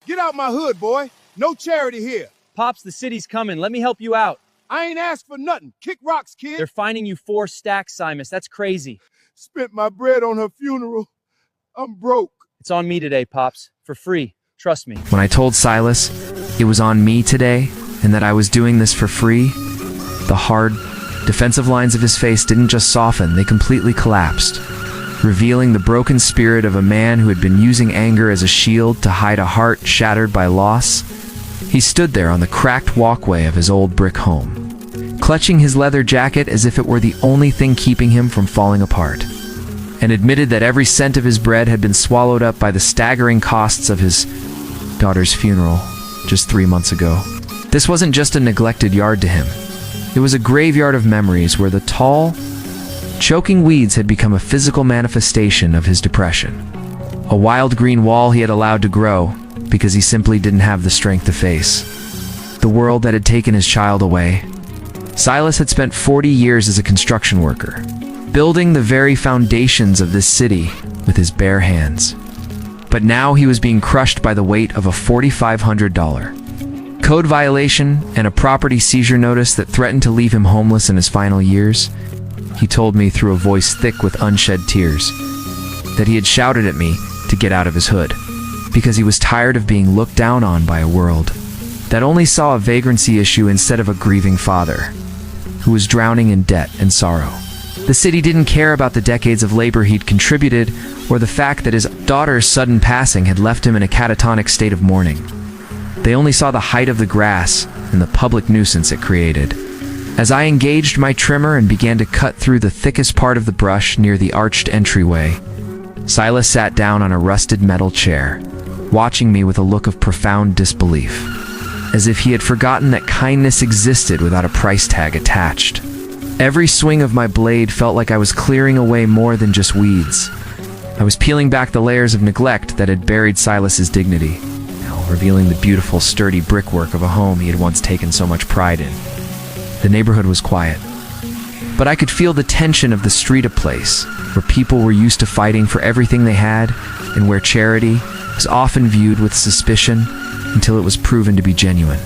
Get out my hood, boy. No charity here. Pops, the city's coming. Let me help you out. I ain't asked for nothing. Kick rocks, kid. They're fining you 4 stacks, Simus. That's crazy. Spent my bread on her funeral. I'm broke. It's on me today, Pops. For free. Trust me. When I told Silas it was on me today and that I was doing this for free, the hard, defensive lines of his face didn't just soften, they completely collapsed, revealing the broken spirit of a man who had been using anger as a shield to hide a heart shattered by loss. He stood there on the cracked walkway of his old brick home, clutching his leather jacket as if it were the only thing keeping him from falling apart, and admitted that every cent of his bread had been swallowed up by the staggering costs of his daughter's funeral just 3 months ago. This wasn't just a neglected yard to him. It was a graveyard of memories where the tall, choking weeds had become a physical manifestation of his depression. A wild green wall he had allowed to grow because he simply didn't have the strength to face the world that had taken his child away. Silas had spent 40 years as a construction worker, building the very foundations of this city with his bare hands. But now he was being crushed by the weight of a $4,500 code violation and a property seizure notice that threatened to leave him homeless in his final years. He told me through a voice thick with unshed tears that he had shouted at me to get out of his hood because he was tired of being looked down on by a world that only saw a vagrancy issue instead of a grieving father who was drowning in debt and sorrow. The city didn't care about the decades of labor he'd contributed or the fact that his daughter's sudden passing had left him in a catatonic state of mourning. They only saw the height of the grass and the public nuisance it created. As I engaged my trimmer and began to cut through the thickest part of the brush near the arched entryway, Silas sat down on a rusted metal chair, watching me with a look of profound disbelief, as if he had forgotten that kindness existed without a price tag attached. Every swing of my blade felt like I was clearing away more than just weeds. I was peeling back the layers of neglect that had buried Silas's dignity, revealing the beautiful, sturdy brickwork of a home he had once taken so much pride in. The neighborhood was quiet, but I could feel the tension of the street, a place where people were used to fighting for everything they had and where charity was often viewed with suspicion until it was proven to be genuine.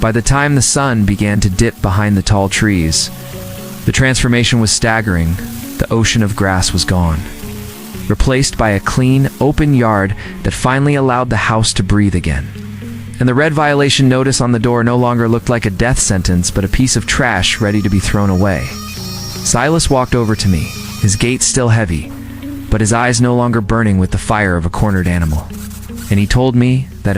By the time the sun began to dip behind the tall trees, the transformation was staggering. The ocean of grass was gone, replaced by a clean, open yard that finally allowed the house to breathe again. And the red violation notice on the door no longer looked like a death sentence, but a piece of trash ready to be thrown away. Silas walked over to me, his gait still heavy, but his eyes no longer burning with the fire of a cornered animal. And he told me that